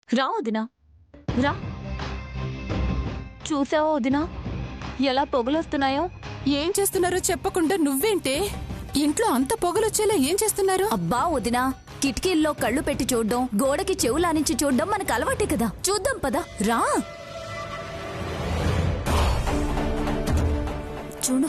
రా వదినా, రా. చూసావా వదినా ఎలా పొగలొస్తున్నాయో? ఏం చేస్తున్నారో చెప్పకుండా నువ్వేంటే? ఇంట్లో అంత పొగలొచ్చేలా ఏం చేస్తున్నారు? అబ్బా వదినా, కిటికీల్లో కళ్ళు పెట్టి చూడ్డం, గోడకి చెవులానించి చూడ్డం మనకు అలవాటే కదా. చూద్దాం పదా, రా. చూడు,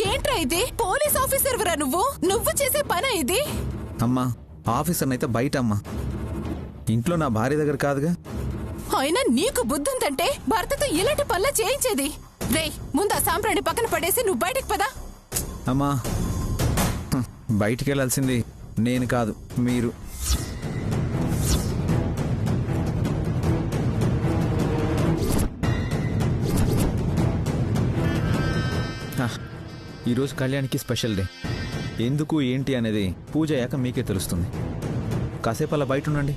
ఏంట్రా ఇది? పోలీస్ ఆఫీసర్ వరా నువ్వు చేసే పనా ఇది? అమ్మా, ఆఫీసర్ అయితే బయట అమ్మా, ఇంట్లో నా భార్య దగ్గర కాదుగా. అయినా నీకు బుద్ధుందంటే భర్తతో ఇలాంటి పనులు చేయించేది. రేయ్, ముందు ఆ సాంబ్రాణి పక్కన పడేసి నువ్వు బయటికి పదా. అమ్మా, బయటికి వెళ్ళాల్సింది నేను కాదు, మీరు. ఈరోజు కళ్యాణ్కి స్పెషల్ డే. ఎందుకు ఏంటి అనేది పూజ అయ్యాక మీకే తెలుస్తుంది. కాసేపు అలా బయట ఉండండి.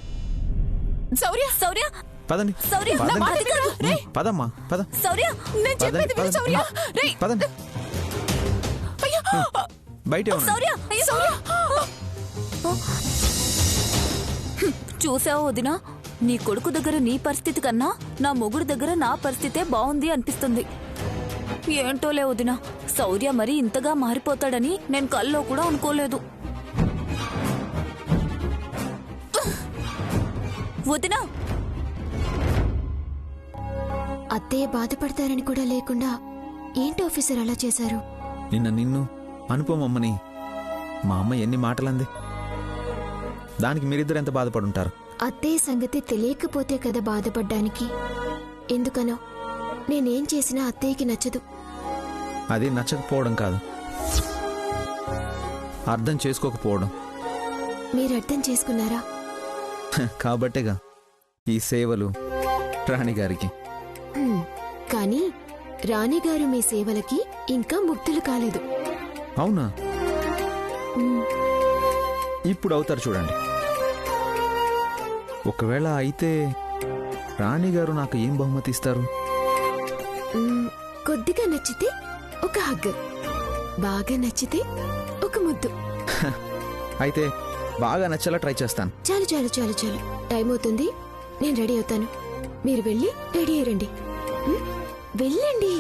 శౌర్య, శౌర్య, పదండి. శౌర్య, పదమ్మా, పద. శౌర్య, నేను చెప్పేది విను శౌర్య. రేయ్, పదండి. అయ్యో, బయటే ఉండండి. శౌర్య, శౌర్య. చూసావా వదినా, నీ కొడుకు దగ్గర నీ పరిస్థితి కన్నా నా మొగుడు దగ్గర నా పరిస్థితే బాగుంది అనిపిస్తుంది. ఏంటోలే వదినా, శౌర్య మరి ఇంతగా మారిపోతాడని నేను కల్లో కూడా అనుకోలేదు. వదినా, అత్తయ్య బాధపడతారని కూడా లేకుండా ఏంటి ఆఫీసర్ అలా చేశారు? నిన్ను అనుపమమ్మని మా అమ్మ ఎన్ని మాటలంది. దానికి మీరిద్దరు ఎంత బాధపడుంటారు. అత్తయ్య సంగతి తెలియకపోతే కదా బాధపడ్డానికి. ఎందుకనో నేనేం చేసినా అత్తయ్యకి నచ్చదు. అది నచ్చకపోవడం కాదు, అర్థం చేసుకోకపోవడం. మీరు అర్థం చేసుకున్నారా? కాబట్టేగా ఈ సేవలు రాణిగారికి. కానీ రాణిగారు మీ సేవలకి ఇంకా ముక్తులు కాలేదు. అవునా? ఇప్పుడు అవుతారు చూడండి. ఒకవేళ అయితే రాణిగారు నాకు ఏం బహుమతి ఇస్తారు? కొద్దిగా నచ్చితే ఒక హగ్, బాగా నచ్చితే ఒక ముద్దు. అయితే బాగా నచ్చేలా ట్రై చేస్తాను. చాలు చాలు చాలు చాలు, టైం అవుతుంది. నేను రెడీ అవుతాను. మీరు వెళ్ళి రెడీ అయ్యండి. వెళ్ళండి.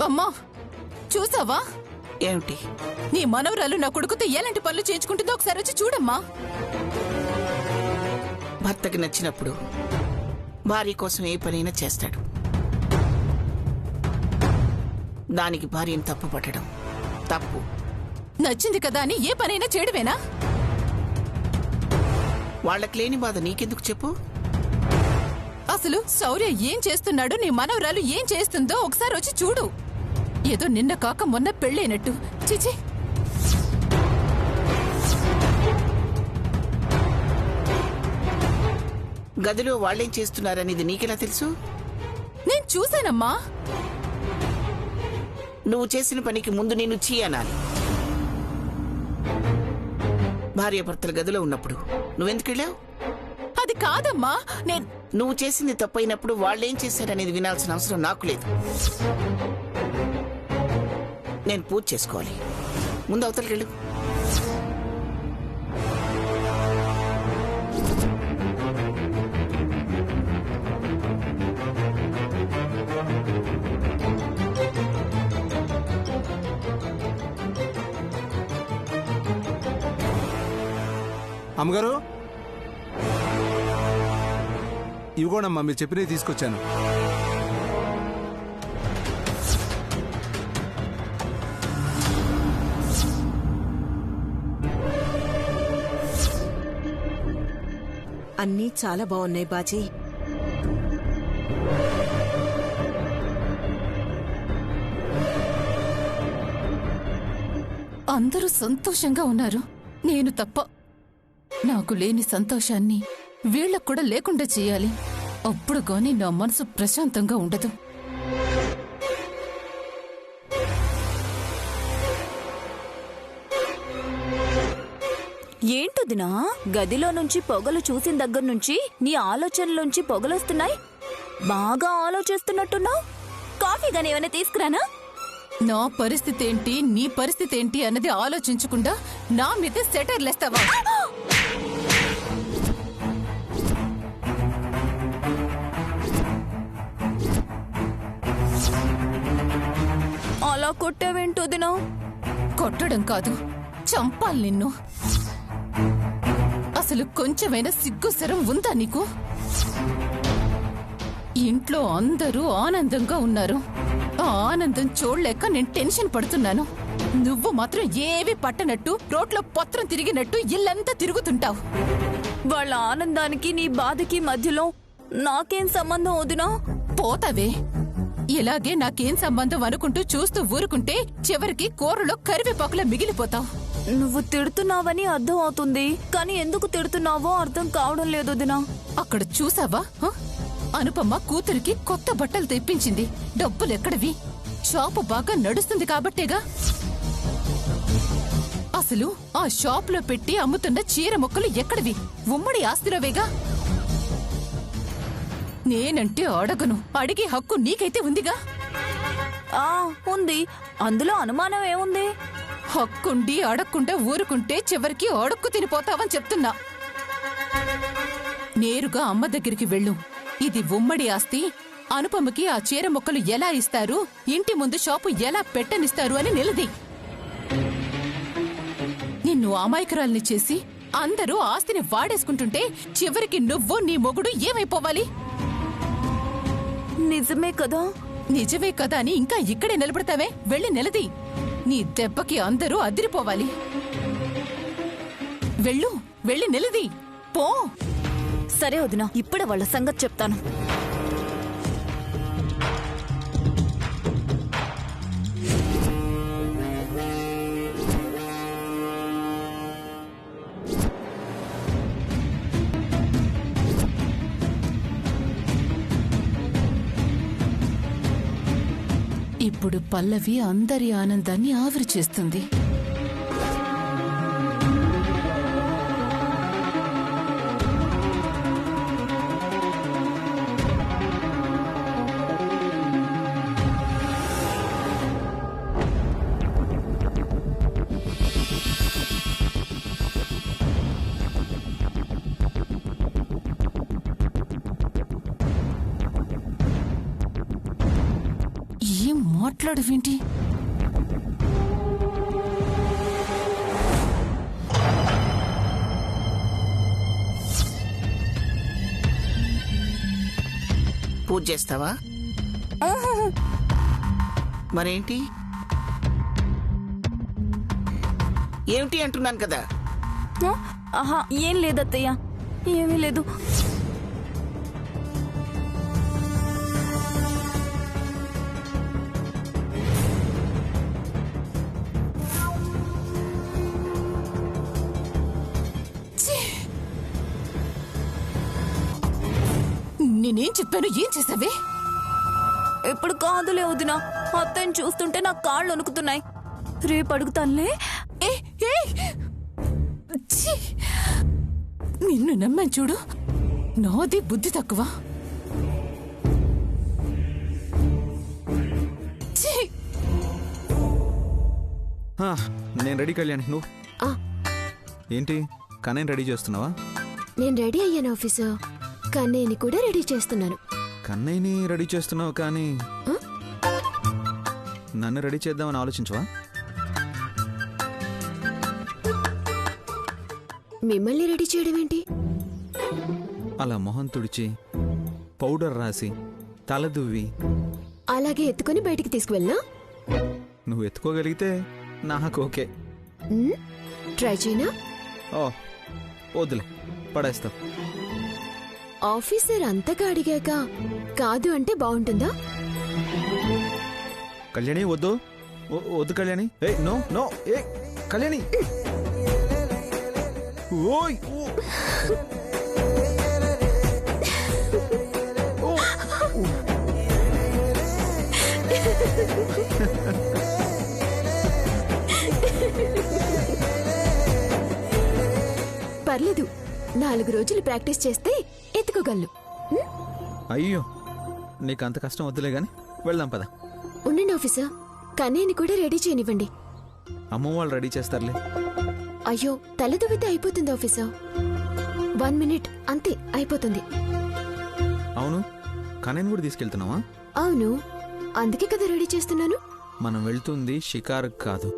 అమ్మా, చూసావా? ఏమిటి? నీ మనవరాలు నా కొడుకుతో ఎలాంటి పనులు చేయించుకుంటుందో ఒకసారి వచ్చి చూడమ్మా. భర్తకి నచ్చినప్పుడు భార్య కోసం ఏ పనైనా చేస్తాడు. దానికి భార్యను తప్పు పట్టడం తప్పు. నచ్చింది కదా అని ఏ పనైనా చేయడమేనా? వాళ్ళకి లేని బాధ నీకెందుకు చెప్పు? అసలు శౌర్య ఏం చేస్తున్నాడు, నీ మనవరాలు ఏం చేస్తుందో ఒకసారి వచ్చి చూడు. ఏదో నిన్న కాక మొన్న పెళ్ళైనట్టు. చిచి. గదిలో వాళ్ళేం చేస్తున్నారనేది నీకెలా తెలుసు? నేను చూశానమ్మా. నువ్వు చేసిన పనికి ముందు నేను చీ అనాలి. భార్యాభర్తల గదిలో ఉన్నప్పుడు నువ్వెందుకెళ్ళావు? అది కాదమ్మా, నువ్వు చేసింది తప్పైనప్పుడు వాళ్ళేం చేశారనేది వినాల్సిన అవసరం నాకు లేదు. నేను పూజ చేసుకోవాలి. ముందు అవతలకెళ్ళు. అమ్మగారు ఇవిగోనమ్మా మీరు చెప్పినవి తీసుకొచ్చాను. అన్నీ చాలా బాగున్నాయి బాజీ. అందరూ సంతోషంగా ఉన్నారు, నేను తప్ప. నాకు లేని సంతోషాన్ని వీళ్ళకు కూడా లేకుండా చేయాలి. అప్పుడు గాని నా మనసు ప్రశాంతంగా ఉండదు. ఏంటొదినా గదిలో నుంచి పొగలు చూసిన దగ్గర నుంచి నీ ఆలోచనలోంచి పొగలొస్తున్నాయి. బాగా ఆలోచిస్తున్నట్టున్నావు. కాఫీ గాని ఏమైనా తీసుకురానా? నా పరిస్థితి ఏంటి, నీ పరిస్థితి ఏంటి అన్నది ఆలోచించకుండా నా మీద సెటర్లేస్తావా? అలా కొట్టావేంటొదినా? కొట్టడం కాదు, చంపాలి నిన్ను. అసలు కొంచెమైనా సిగ్గుసరం ఉందా నీకు? ఇంట్లో అందరూ ఆనందంగా ఉన్నారు. ఆ ఆనందం చూడలేక నేను టెన్షన్ పడుతున్నాను. నువ్వు మాత్రం ఏవి పట్టనట్టు రోడ్లో పత్రం తిరిగినట్టు ఇల్లంతా తిరుగుతుంటావు. వాళ్ళ ఆనందానికి నీ బాధకి మధ్యలో నాకేం సంబంధం వదినా? పోతావే. ఇలాగే నాకేం సంబంధం అనుకుంటూ చూస్తూ ఊరుకుంటే చివరికి కూరలో కరివేపాకులా మిగిలిపోతావు. నువ్వు తిడుతున్నావని అర్థం అవుతుంది, కానీ ఎందుకు తిడుతున్నావో అర్థం కావడం లేదు వదినా. అక్కడ చూసావా? అనుపమ్మ కూతురికి కొత్త బట్టలు తెప్పించింది. డబ్బులెక్కడవి? షాపు బాగా నడుస్తుంది కాబట్టేగా. అసలు ఆ షాప్ లో పెట్టి అమ్ముతున్న చీర మొక్కలు ఎక్కడివి? ఉమ్మడి ఆస్తిలోవేగా. నేనంటే అడగను, అడిగే హక్కు నీకైతే ఉందిగా. ఉంది, అందులో అనుమానం ఏముంది? హక్కుండి అడగకుండా ఊరుకుంటే చివరికి అడుక్కు తినిపోతావని చెప్తున్నా. నేరుగా అమ్మ దగ్గరికి వెళ్ళు. ఇది ఉమ్మడి ఆస్తి. అనుపమకి ఆ చీర మొక్కలు ఎలా ఇస్తారు, ఇంటి ముందు షాపు ఎలా పెట్టనిస్తారు అని నిలది. నిన్ను అమాయకురాల్ని చేసి అందరూ ఆస్తిని వాడేసుకుంటుంటే చివరికి నువ్వు నీ మొగుడు ఏమైపోవాలి? నిజమే కదా? నిజమే కదా అని ఇంకా ఇక్కడే నిలబడతావే? వెళ్ళి నిలది. నీ దెబ్బకి అందరూ అదిరిపోవాలి. వెళ్ళు, వెళ్ళి నిలది. పో. సరే వదినా, ఇప్పుడే వాళ్ళ సంగతి చెప్తాను. ఇప్పుడు పల్లవి అందరి ఆనందాన్ని ఆవిరి చేస్తుంది. ఏం మాట్లాడవేంటి? పూజ చేస్తావా? మరేంటి ఏమిటి అంటున్నాను కదా. ఆహా, ఏం లేదత్తయ్య, ఏమీ లేదు. నేనేం చెప్పాను, ఏం చేసావే? ఇప్పుడు కాదులే వదినా, అత్తయ్యని చూస్తుంటే నాకు కాళ్ళు వణుకుతున్నాయి. రేపు అడుగుతానులే. నిన్ను నమ్మాను చూడు, నాది బుద్ధి తక్కువ. నేను రెడీ కళ్యాణి. నువ్వు ఏంటి కన్నయ్యని రెడీ చేస్తున్నావా? నేను రెడీ అయ్యాను ఆఫీసర్, కన్నయ్యని కూడా రెడీ చేస్తున్నాను. కన్నయ్యని రెడీ చేస్తున్నావు కానీ నన్ను రెడీ చేద్దామని ఆలోచించవా? మిమ్మల్ని రెడీ చేయడం ఏంటి? అలా మొహం తుడిచి పౌడర్ రాసి తల దువ్వి అలాగే ఎత్తుకొని బయటికి తీసుకువెళ్ళనా? నువ్వు ఎత్తుకోగలిగితే నాకు ఓకే. ట్రై చేయనా? ఓ వద్దులే, పడేస్తావు. ఆఫీసర్ అంతగా అడిగాక కాదు అంటే బాగుంటుందా? కళ్యాణి వద్దు, వద్దు కళ్యాణి. ఏ నో నో, ఏ కళ్యాణి. ఓయ్ పర్లేదు, 4 రోజులు ప్రాక్టీస్ చేస్తే ఎత్తుకోగలను. అయ్యో, నీకు అంత కష్టం వద్దులే గాని వెళ్దాం పద. ఉండండి ఆఫీసర్, కన్నయ్యని కూడా రెడీ చేయనివ్వండి. అమ్మ వాళ్ళు రెడీ చేస్తారులే. అయ్యో, తల దువ్వితే అయిపోతుంది ఆఫీసర్. 1 మినిట్ అంతే, అయిపోతుంది. అవును, కన్నయ్యని కూడా తీసుకెళ్తున్నావా? అవును, అందుకే కదా రెడీ చేస్తున్నాను. మనం వెళ్తుంది షికార్ కాదు,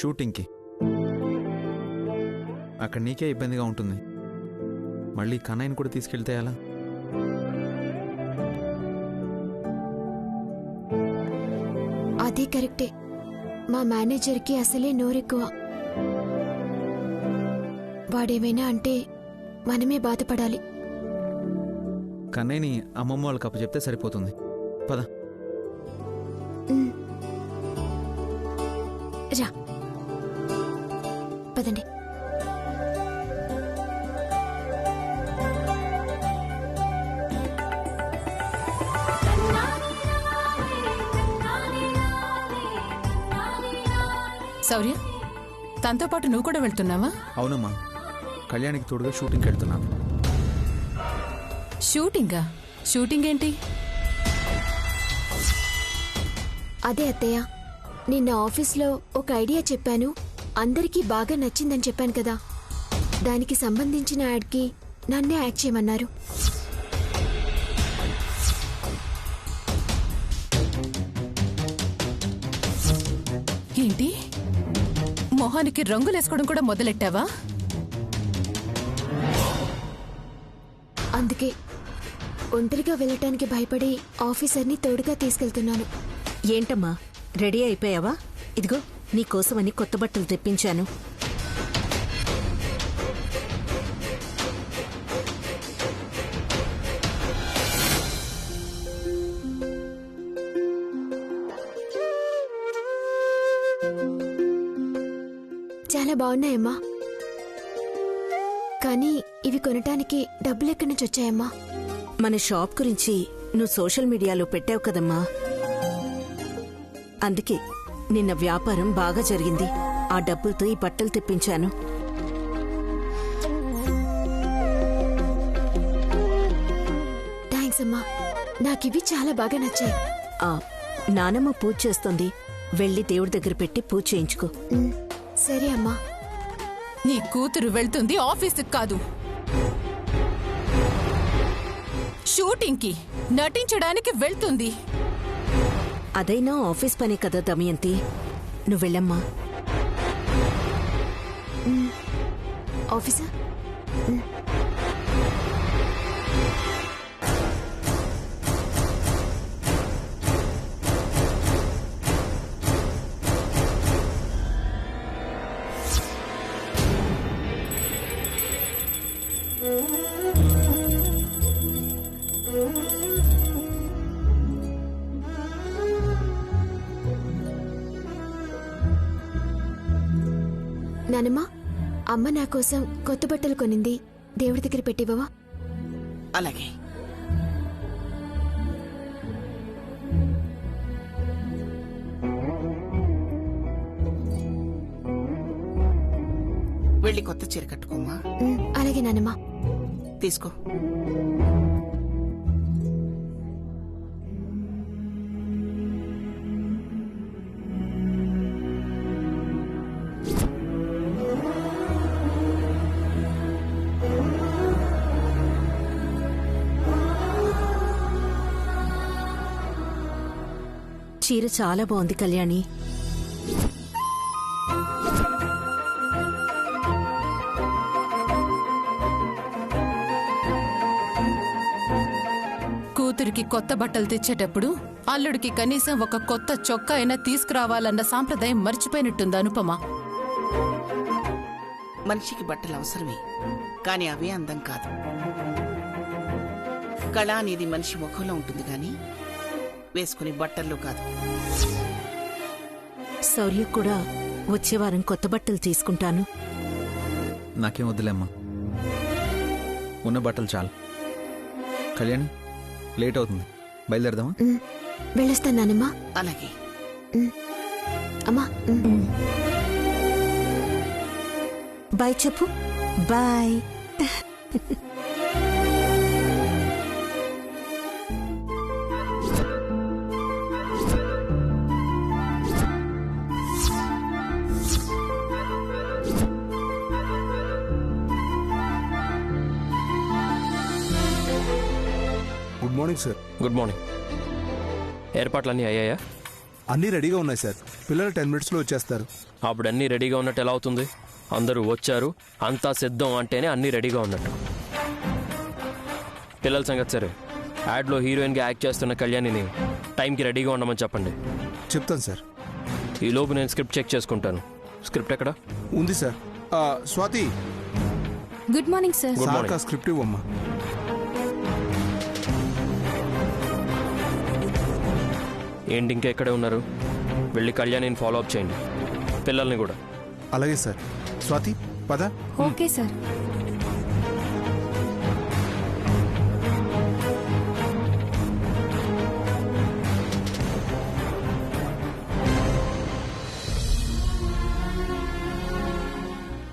షూటింగ్కి. అక్కడ నీకే ఇబ్బందిగా ఉంటుంది. మళ్ళీ కన్నయ్యని కూడా తీసుకెళ్తే ఎలా? అదే కరెక్టే. మా మేనేజర్కి అసలే నోరెక్కువ. వాడేమైనా అంటే మనమే బాధపడాలి. కన్నయ్యని అమ్మమ్మ వాళ్ళకి అప్పచెప్తే సరిపోతుంది. పద. రా, పదండి. శౌర్య, తనతో పాటు నువ్వు కూడా వెళ్తున్నావా? అవునమ్మా, కళ్యాణికి తోడుగా షూటింగ్కి వెళ్తున్నాను. షూటింగా? షూటింగ్ ఏంటి? అదే అత్తయ్య, నిన్న ఆఫీస్లో ఒక ఐడియా చెప్పాను, అందరికీ బాగా నచ్చిందని చెప్పాను కదా. దానికి సంబంధించిన యాడ్కి నన్నే యాక్ట్ చేయమన్నారు. ఏంటి, మొహానికి రంగులేసుకోవడం కూడా మొదలెట్టావా? అందుకే ఒంటరిగా వెళ్ళటానికి భయపడి ఆఫీసర్ని తోడుగా తీసుకెళ్తున్నాను. ఏంటమ్మా, రెడీ అయిపోయావా? ఇదిగో నీకోసమని కొత్త బట్టలు తెప్పించాను. చాలా బాగున్నాయమ్మా, కానీ ఇవి కొనటానికి డబ్బులు ఎక్కడి నుంచి వచ్చాయమ్మా? మన షాప్ గురించి నువ్వు సోషల్ మీడియాలో పెట్టావు కదమ్మా, అందుకే నిన్న వ్యాపారం బాగా జరిగింది. ఆ డబ్బులతో ఈ బట్టలు తెప్పించాను. థ్యాంక్స్ అమ్మా, నాకివి చాలా బాగా నచ్చాయి. నానమ్మ పూజ చేస్తుంది, వెళ్ళి దేవుడి దగ్గర పెట్టి పూజ చేయించుకో. సరే అమ్మా. నీ కూతురు వెళ్తుంది ఆఫీసుకి కాదు, షూటింగ్కి నటించడానికి వెళ్తుంది. అదైనా ఆఫీస్ పనే కదా దమయంతి, నువ్వెళ్ళమ్మా. ఆఫీసర్, నానమ్మ, అమ్మ నా కోసం కొత్త బట్టలు కొనింది, దేవుడి దగ్గర పెట్టివ్వవా? అలాగే. వెళ్ళి కొత్త చీర కట్టుకోమ్మా. అలాగే నానమ్మ. తీసుకో. చీర చాలా బాగుంది కళ్యాణి. కూతురికి కొత్త బట్టలు తెచ్చేటప్పుడు అల్లుడికి కనీసం ఒక కొత్త చొక్కా అయినా తీసుకురావాలన్న సాంప్రదాయం మర్చిపోయినట్టుంది అనుపమ. మనిషికి బట్టలు అవసరమే, కానీ అవే అందం కాదు. కళ అనేది మనిషి ముఖంలో ఉంటుంది కానీ వేసుకునే బట్టల్లో కాదు. శౌర్య కూడా వచ్చే వారం కొత్త బట్టలు తీసుకుంటాను. నాకేం వద్దులేమ్మా, ఉన్న బట్టలు చాలు. కళ్యాణి, లేట్ అవుతుంది, బయలుదేరదామా? వెళ్ళొస్తాను నానమ్మా. అలాగే. అమ్మా. బాయ్ చెప్పు. Bye. Good morning sir. Good morning. ఏర్పాట్లన్నీ అయ్యాయా? అన్నీ రెడీగా ఉన్నాయి సార్. పిల్లలు 10 minutesలో వచ్చేస్తారు. అప్పుడు అన్నీ రెడీగా ఉన్నట్టు ఎలా అవుతుంది? అందరూ వచ్చారు, అంతా సిద్ధం అంటేనే అన్నీ రెడీగా ఉన్నట్టు. పిల్లల సంగతి సరే, యాడ్లో హీరోయిన్గా యాక్ట్ చేస్తున్న కళ్యాణిని టైంకి రెడీగా ఉండమని చెప్పండి. చెప్తాను సార్. ఈ లోపు నేను స్క్రిప్ట్ చెక్ చేసుకుంటాను. స్క్రిప్ట్ ఎక్కడ ఉంది sir. Swathi, good morning sir. Good sir morning. Script ఇవ్వమ్మా. ఏంటి ఇంకా ఇక్కడే ఉన్నారు? వెళ్ళి కళ్యాణిని ఫాలో అప్ చేయండి, పిల్లల్ని కూడా. అలాగే సార్. స్వాతి పద. Okay sir.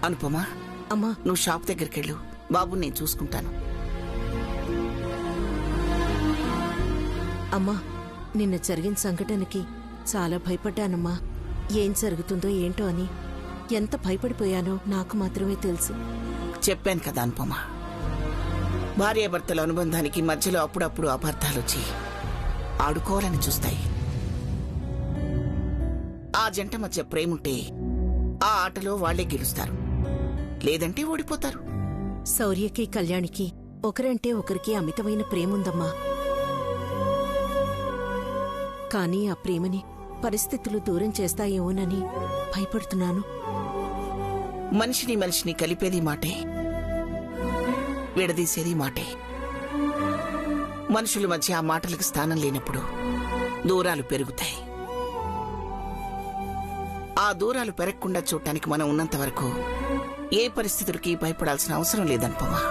అనుపమా, అమ్మా. నువ్వు షాప్ దగ్గరికి వెళ్ళు, బాబు నేను చూసుకుంటాను. అమ్మా, నిన్న జరిగిన సంఘటనకి చాలా భయపడ్డానమ్మా. ఏం జరుగుతుందో ఏంటో అని ఎంత భయపడిపోయానో నాకు మాత్రమే తెలుసు. చెప్పాను కదా అనుపమా, భార్యాభర్తల అనుబంధానికి మధ్యలో అప్పుడప్పుడు అపార్థాలు వచ్చి ఆడుకోవాలని చూస్తాయి. ఆ జంట మధ్య ప్రేముంటే ఆ ఆటలో వాళ్లే గెలుస్తారు, లేదంటే ఓడిపోతారు. శౌర్యకి కళ్యాణికి ఒకరంటే ఒకరికి అమితమైన ప్రేముందమ్మా. కానీ ఆ ప్రేమని పరిస్థితులు దూరం చేస్తాయేమోనని భయపడుతున్నాను. మనిషిని కలిపేది మాటే, విడదీసేది మాటే. మనుషుల మధ్య ఆ మాటలకు స్థానం లేనప్పుడు దూరాలు పెరుగుతాయి. ఆ దూరాలు పెరగకుండా చూడటానికి మనం ఉన్నంత వరకు ఏ పరిస్థితులకి భయపడాల్సిన అవసరం లేదనుపమా.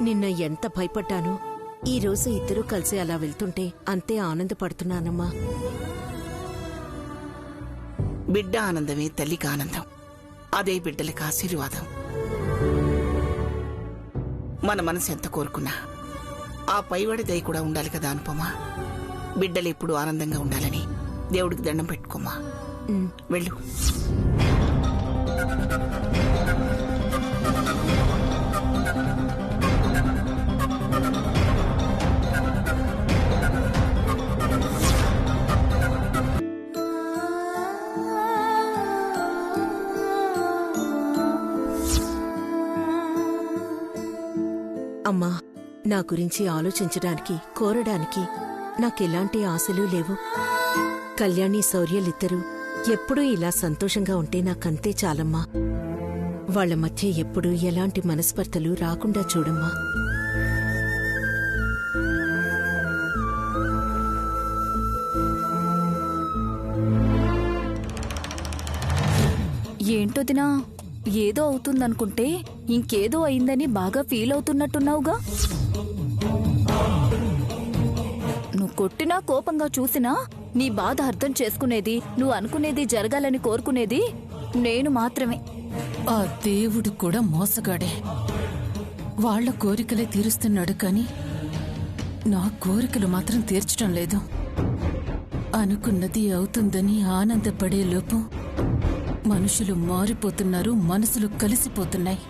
నిన్న ఎంత భయపడ్డానో ఈ రోజు ఇద్దరూ కలిసి అలా వెళ్తుంటే అంతే ఆనందపడుతున్నానమ్మా. బిడ్డ ఆనందమే తల్లికి ఆనందం, అదే బిడ్డలకు ఆశీర్వాదం. మన మనసు ఎంత కోరుకున్నా ఆ పైవాడి దయ కూడా ఉండాలి కదా అనుపమా. బిడ్డలు ఎప్పుడు ఆనందంగా ఉండాలని దేవుడికి దండం పెట్టుకోమా. వెళ్ళు. అమ్మా, నా గురించి ఆలోచించడానికి కోరడానికి నాకెలాంటి ఆశలు లేవు. కళ్యాణి శౌర్యలిద్దరూ ఎప్పుడూ ఇలా సంతోషంగా ఉంటే నాకంతే చాలమ్మా. వాళ్ల మధ్య ఎప్పుడూ ఎలాంటి మనస్పర్ధలు రాకుండా చూడమ్మా. ఏంటొదినా, ఏదో అవుతుందనుకుంటే ఇంకేదో అయిందని బాగా ఫీల్ అవుతున్నట్టున్నావుగా. నువ్వు కొట్టినా కోపంగా చూసినా నీ బాధ అర్థం చేసుకునేది, నువ్వు అనుకునేది జరగాలని కోరుకునేది నేను మాత్రమే. ఆ దేవుడు కూడా మోసగాడే. వాళ్ల కోరికలే తీరుస్తున్నాడు కాని నా కోరికలు మాత్రం తీర్చడం లేదు. అనుకున్నది అవుతుందని ఆనందపడే లోపు మనుషులు మారిపోతున్నారు, మనసులు కలిసిపోతున్నాయి.